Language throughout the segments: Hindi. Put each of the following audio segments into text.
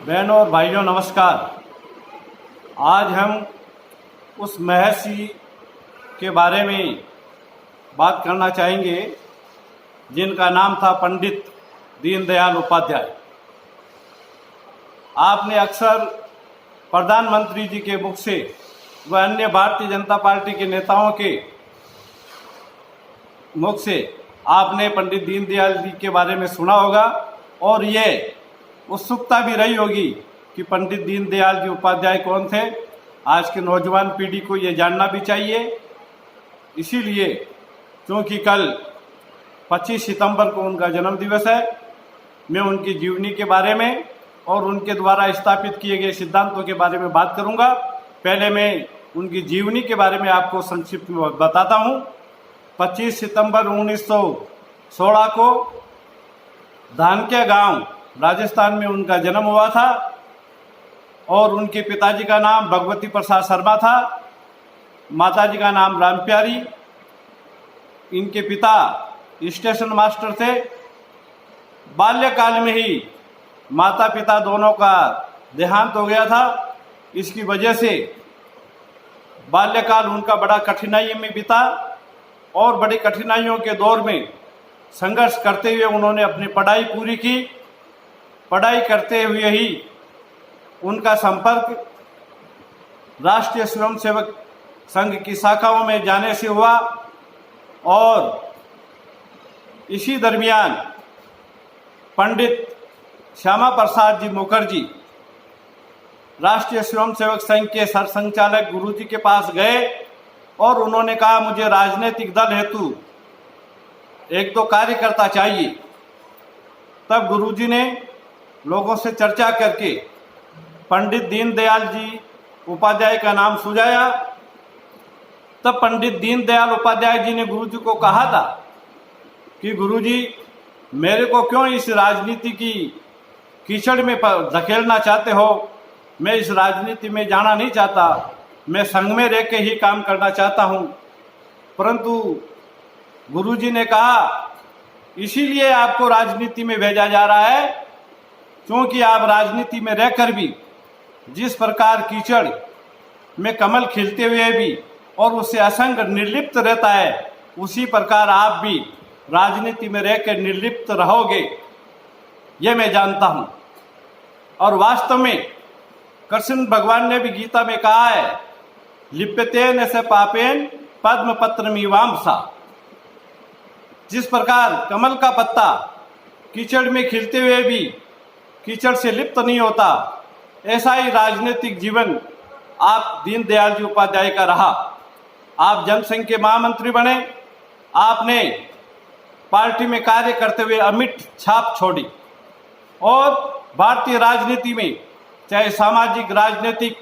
बहनों और भाइयों नमस्कार। आज हम उस महर्षि के बारे में बात करना चाहेंगे जिनका नाम था पंडित दीनदयाल उपाध्याय। आपने अक्सर प्रधानमंत्री जी के मुख से व अन्य भारतीय जनता पार्टी के नेताओं के मुख से आपने पंडित दीनदयाल जी के बारे में सुना होगा और ये उत्सुकता भी रही होगी कि पंडित दीनदयाल जी उपाध्याय कौन थे। आज के नौजवान पीढ़ी को ये जानना भी चाहिए। इसीलिए क्योंकि कल 25 सितंबर को उनका जन्म दिवस है, मैं उनकी जीवनी के बारे में और उनके द्वारा स्थापित किए गए सिद्धांतों के बारे में बात करूंगा। पहले मैं उनकी जीवनी के बारे में आपको संक्षिप्त में बताता हूं। 25 सितंबर 1916 को धानक्या गांव राजस्थान में उनका जन्म हुआ था और उनके पिताजी का नाम भगवती प्रसाद शर्मा था, माताजी का नाम रामप्यारी। इनके पिता स्टेशन मास्टर थे। बाल्यकाल में ही माता पिता दोनों का देहांत हो गया था। इसकी वजह से बाल्यकाल उनका बड़ा कठिनाई में बीता और बड़ी कठिनाइयों के दौर में संघर्ष करते हुए उन्होंने अपनी पढ़ाई पूरी की। पढ़ाई करते हुए ही उनका संपर्क राष्ट्रीय स्वयंसेवक संघ की शाखाओं में जाने से हुआ और इसी दरमियान पंडित श्यामा प्रसाद जी मुखर्जी राष्ट्रीय स्वयंसेवक संघ के सरसंघचालक गुरुजी के पास गए और उन्होंने कहा, मुझे राजनीतिक दल हेतु एक तो कार्यकर्ता चाहिए। तब गुरुजी ने लोगों से चर्चा करके पंडित दीनदयाल जी उपाध्याय का नाम सुझाया। तब पंडित दीनदयाल उपाध्याय जी ने गुरुजी को कहा था कि गुरुजी, मेरे को क्यों इस राजनीति की कीचड़ में धकेलना चाहते हो? मैं इस राजनीति में जाना नहीं चाहता, मैं संघ में रह के ही काम करना चाहता हूँ। परंतु गुरुजी ने कहा, इसीलिए आपको राजनीति में भेजा जा रहा है क्योंकि आप राजनीति में रहकर भी जिस प्रकार कीचड़ में कमल खिलते हुए भी और उससे असंग निर्लिप्त रहता है, उसी प्रकार आप भी राजनीति में रहकर निर्लिप्त रहोगे, ये मैं जानता हूँ। और वास्तव में कृष्ण भगवान ने भी गीता में कहा है, लिप्यतेन से पापेन पद्म पत्रमिवांसा। जिस प्रकार कमल का पत्ता कीचड़ में खिलते हुए भी कीचड़ से लिप्त नहीं होता, ऐसा ही राजनीतिक जीवन आप दीनदयाल जी उपाध्याय का रहा। आप जनसंघ के महामंत्री बने। आपने पार्टी में कार्य करते हुए अमिट छाप छोड़ी और भारतीय राजनीति में चाहे सामाजिक, राजनीतिक,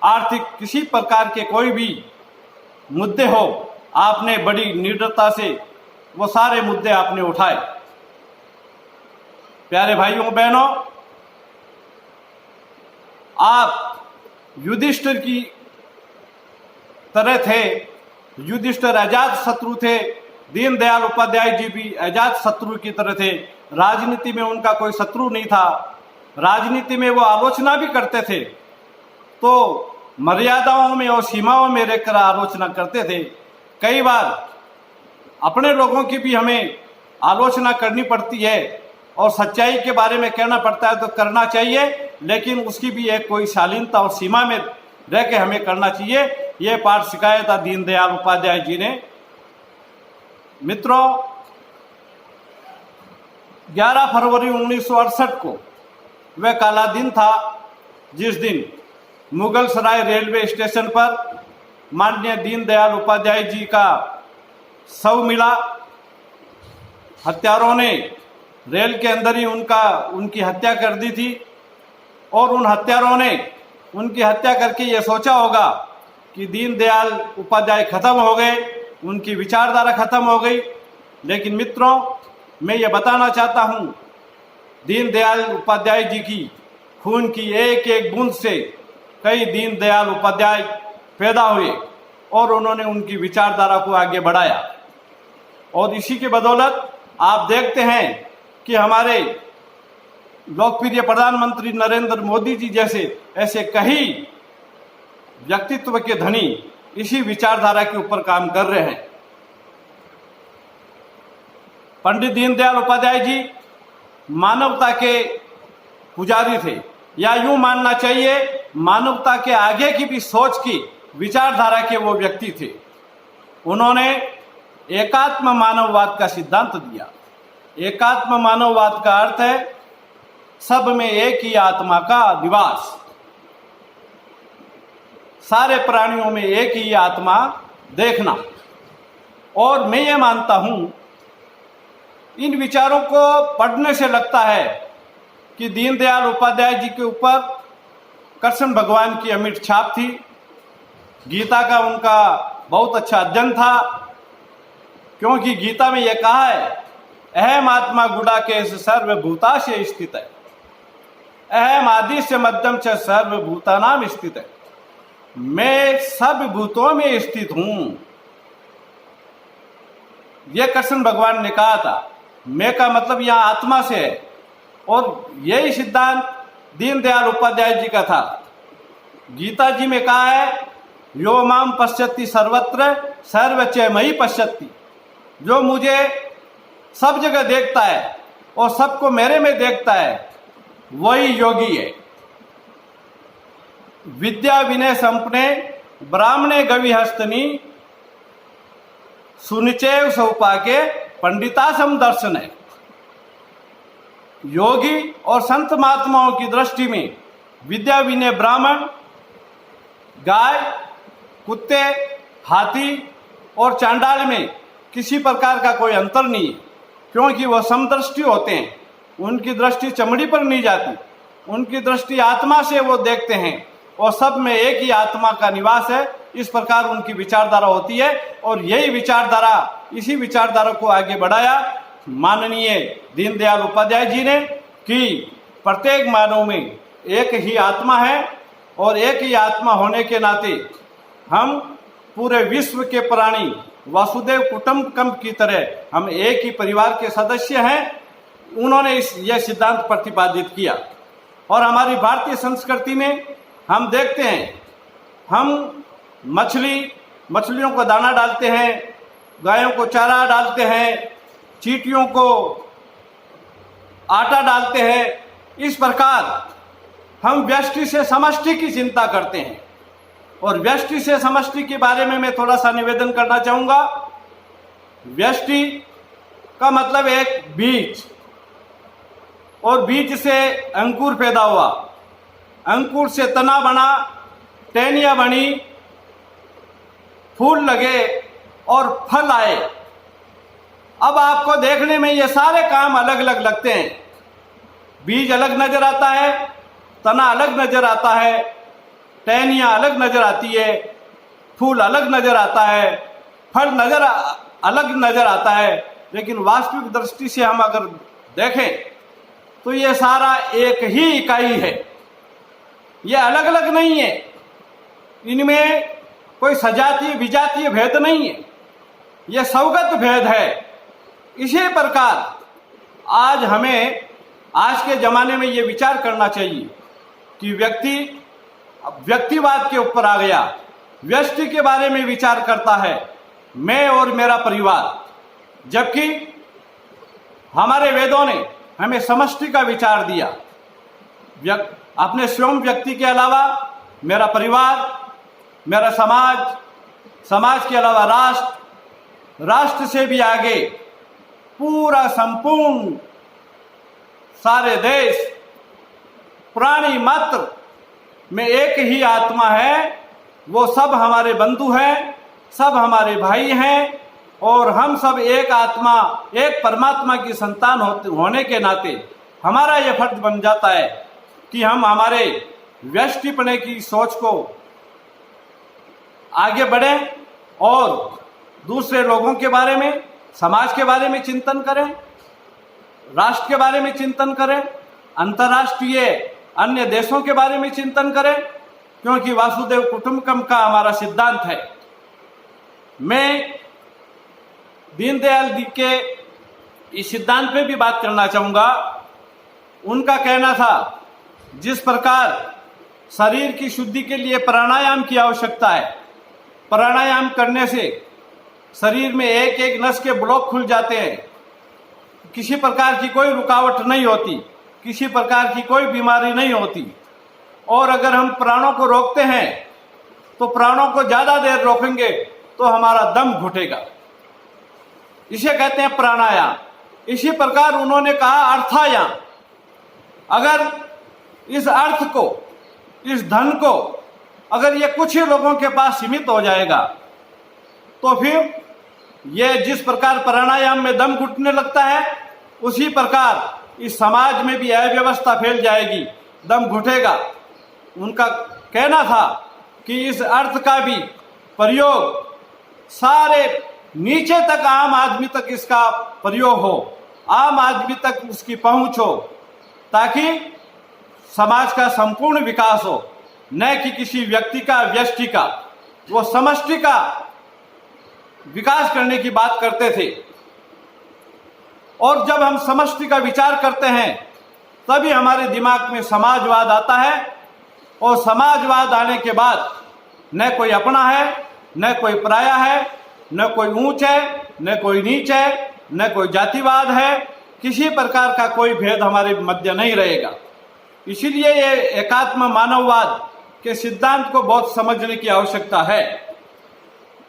आर्थिक किसी प्रकार के कोई भी मुद्दे हो, आपने बड़ी निडरता से वो सारे मुद्दे आपने उठाए। प्यारे भाइयों बहनों, आप युधिष्ठिर की तरह थे। युधिष्ठिर अजात शत्रु थे, दीनदयाल उपाध्याय जी भी अजात शत्रु की तरह थे। राजनीति में उनका कोई शत्रु नहीं था। राजनीति में वो आलोचना भी करते थे तो मर्यादाओं में और सीमाओं में रहकर आलोचना करते थे। कई बार अपने लोगों की भी हमें आलोचना करनी पड़ती है और सच्चाई के बारे में कहना पड़ता है तो करना चाहिए, लेकिन उसकी भी एक कोई शालीनता और सीमा में रह के हमें करना चाहिए। ये पाठ सिखाया था दीनदयाल उपाध्याय जी ने। मित्रों, 11 फरवरी 1968 को वह काला दिन था जिस दिन मुगल सराय रेलवे स्टेशन पर माननीय दीनदयाल उपाध्याय जी का शव मिला। हत्यारों ने रेल के अंदर ही उनकी हत्या कर दी थी और उन हत्यारों ने उनकी हत्या करके ये सोचा होगा कि दीनदयाल उपाध्याय खत्म हो गए, उनकी विचारधारा खत्म हो गई। लेकिन मित्रों, मैं ये बताना चाहता हूँ, दीनदयाल उपाध्याय जी की खून की एक एक बूंद से कई दीनदयाल उपाध्याय पैदा हुए और उन्होंने उनकी विचारधारा को आगे बढ़ाया। और इसी के बदौलत आप देखते हैं कि हमारे लोकप्रिय प्रधानमंत्री नरेंद्र मोदी जी जैसे ऐसे कई व्यक्तित्व के धनी इसी विचारधारा के ऊपर काम कर रहे हैं। पंडित दीनदयाल उपाध्याय जी मानवता के पुजारी थे, या यूं मानना चाहिए मानवता के आगे की भी सोच की विचारधारा के वो व्यक्ति थे। उन्होंने एकात्म मानववाद का सिद्धांत दिया। एकात्म मानववाद का अर्थ है सब में एक ही आत्मा का निवास, सारे प्राणियों में एक ही आत्मा देखना। और मैं ये मानता हूं, इन विचारों को पढ़ने से लगता है कि दीनदयाल उपाध्याय जी के ऊपर कृष्ण भगवान की अमिट छाप थी। गीता का उनका बहुत अच्छा अध्ययन था, क्योंकि गीता में यह कहा है अहम आत्मा गुडाकेश सर्वभूता से स्थित है, अहम आदि से मध्यम से सर्वभूतानाम स्थित है। मैं सब भूतों में स्थित हूं, यह कृष्ण भगवान ने कहा था। मैं का मतलब यहां आत्मा से है, और यही सिद्धांत दीनदयाल उपाध्याय जी का था। गीता जी में कहा है यो माम पश्यति सर्वत्र सर्वचय मयि पश्यति, जो मुझे सब जगह देखता है और सबको मेरे में देखता है वही योगी है। विद्या विनय संपन्ने ब्राह्मणे गवि हस्तनी सुनिचेव सौपाके पंडिता सम दर्शन है। योगी और संत महात्माओं की दृष्टि में विद्या विनय ब्राह्मण, गाय, कुत्ते, हाथी और चांडाल में किसी प्रकार का कोई अंतर नहीं है, क्योंकि वह समदृष्टि होते हैं। उनकी दृष्टि चमड़ी पर नहीं जाती, उनकी दृष्टि आत्मा से वो देखते हैं, और सब में एक ही आत्मा का निवास है। इस प्रकार उनकी विचारधारा होती है, और यही विचारधारा, इसी विचारधारा को आगे बढ़ाया माननीय दीनदयाल उपाध्याय जी ने, कि प्रत्येक मानव में एक ही आत्मा है, और एक ही आत्मा होने के नाते हम पूरे विश्व के प्राणी वासुदेव कुटुंबकम की तरह हम एक ही परिवार के सदस्य हैं। उन्होंने यह सिद्धांत प्रतिपादित किया। और हमारी भारतीय संस्कृति में हम देखते हैं, हम मछलियों को दाना डालते हैं, गायों को चारा डालते हैं, चींटियों को आटा डालते हैं। इस प्रकार हम व्यष्टि से समष्टि की चिंता करते हैं। और व्यष्टि से समष्टि के बारे में मैं थोड़ा सा निवेदन करना चाहूँगा। व्यष्टि का मतलब एक बीज, और बीज से अंकुर पैदा हुआ, अंकुर से तना बना, टहनियाँ बनी, फूल लगे और फल आए। अब आपको देखने में ये सारे काम अलग अलग लगते हैं। बीज अलग नजर आता है, तना अलग नजर आता है, टहनियाँ अलग नजर आती है, फूल अलग नजर आता है, फल अलग नजर आता है। लेकिन वास्तविक दृष्टि से हम अगर देखें तो ये सारा एक ही इकाई है, ये अलग अलग नहीं है। इनमें कोई सजातीय विजातीय भेद नहीं है, यह स्वगत भेद है। इसी प्रकार आज हमें, आज के जमाने में ये विचार करना चाहिए कि व्यक्तिवाद के ऊपर आ गया, व्यष्टि के बारे में विचार करता है, मैं और मेरा परिवार। जबकि हमारे वेदों ने हमें समष्टि का विचार दिया। अपने स्वयं व्यक्ति के अलावा मेरा परिवार, मेरा समाज, समाज के अलावा राष्ट्र, राष्ट्र से भी आगे पूरा संपूर्ण सारे देश, प्राणी मात्र में एक ही आत्मा है। वो सब हमारे बंधु हैं, सब हमारे भाई हैं, और हम सब एक आत्मा, एक परमात्मा की संतान होने के नाते हमारा यह फर्ज बन जाता है कि हम हमारे व्यष्टिपने की सोच को आगे बढ़ें और दूसरे लोगों के बारे में, समाज के बारे में चिंतन करें, राष्ट्र के बारे में चिंतन करें, अंतर्राष्ट्रीय अन्य देशों के बारे में चिंतन करें, क्योंकि वासुदेव कुटुंबकम का हमारा सिद्धांत है। मैं दीनदयाल जी के इस सिद्धांत पे भी बात करना चाहूँगा उनका कहना था जिस प्रकार शरीर की शुद्धि के लिए प्राणायाम की आवश्यकता है, प्राणायाम करने से शरीर में एक एक नस के ब्लॉक खुल जाते हैं, किसी प्रकार की कोई रुकावट नहीं होती, किसी प्रकार की कोई बीमारी नहीं होती। और अगर हम प्राणों को रोकते हैं तो प्राणों को ज्यादा देर रोकेंगे तो हमारा दम घुटेगा, इसे कहते हैं प्राणायाम। इसी प्रकार उन्होंने कहा अर्थायाम। अगर इस अर्थ को, इस धन को अगर ये कुछ ही लोगों के पास सीमित हो जाएगा तो फिर ये जिस प्रकार प्राणायाम में दम घुटने लगता है उसी प्रकार इस समाज में भी अव्यवस्था फैल जाएगी, दम घुटेगा। उनका कहना था कि इस अर्थ का भी प्रयोग सारे नीचे तक, आम आदमी तक इसका प्रयोग हो, आम आदमी तक उसकी पहुंच हो, ताकि समाज का संपूर्ण विकास हो, न कि किसी व्यक्ति का, व्यष्टि का। वो समष्टि का विकास करने की बात करते थे। और जब हम समष्टि का विचार करते हैं तभी हमारे दिमाग में समाजवाद आता है, और समाजवाद आने के बाद न कोई अपना है, न कोई पराया है, न कोई ऊंच है, न कोई नीच है, न कोई जातिवाद है, किसी प्रकार का कोई भेद हमारे मध्य नहीं रहेगा। इसीलिए ये एकात्म मानववाद के सिद्धांत को बहुत समझने की आवश्यकता है।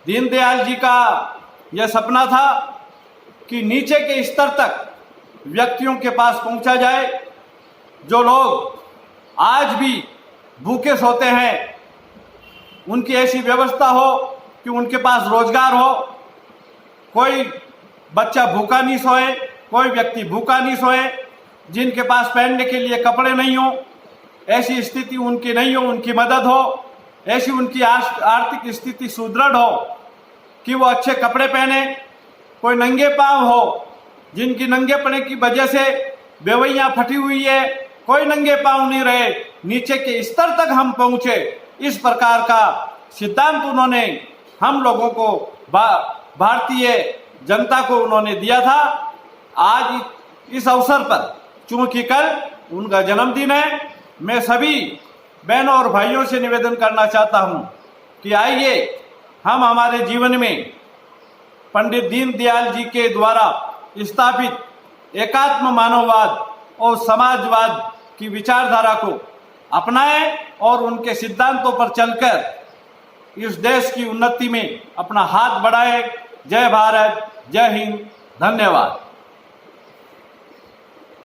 दीनदयाल जी का यह सपना था कि नीचे के स्तर तक व्यक्तियों के पास पहुंचा जाए। जो लोग आज भी भूखे सोते हैं, उनकी ऐसी व्यवस्था हो कि उनके पास रोजगार हो, कोई बच्चा भूखा नहीं सोए, कोई व्यक्ति भूखा नहीं सोए, जिनके पास पहनने के लिए कपड़े नहीं हो, ऐसी स्थिति उनकी नहीं हो, उनकी मदद हो, ऐसी उनकी आर्थिक स्थिति सुदृढ़ हो कि वो अच्छे कपड़े पहने। कोई नंगे पांव हो, जिनकी नंगेपने की वजह से बेवैयां फटी हुई है, कोई नंगे पांव नहीं रहे, नीचे के स्तर तक हम पहुंचे। इस प्रकार का सिद्धांत उन्होंने हम लोगों को, भारतीय जनता को उन्होंने दिया था। आज इस अवसर पर, चूंकि कल उनका जन्मदिन है, मैं सभी बहनों और भाइयों से निवेदन करना चाहता हूं कि आइए हम हमारे जीवन में पंडित दीनदयाल जी के द्वारा स्थापित एकात्म मानववाद और समाजवाद की विचारधारा को अपनाएं और उनके सिद्धांतों पर चलकर इस देश की उन्नति में अपना हाथ बढ़ाएं। जय भारत, जय हिंद, धन्यवाद।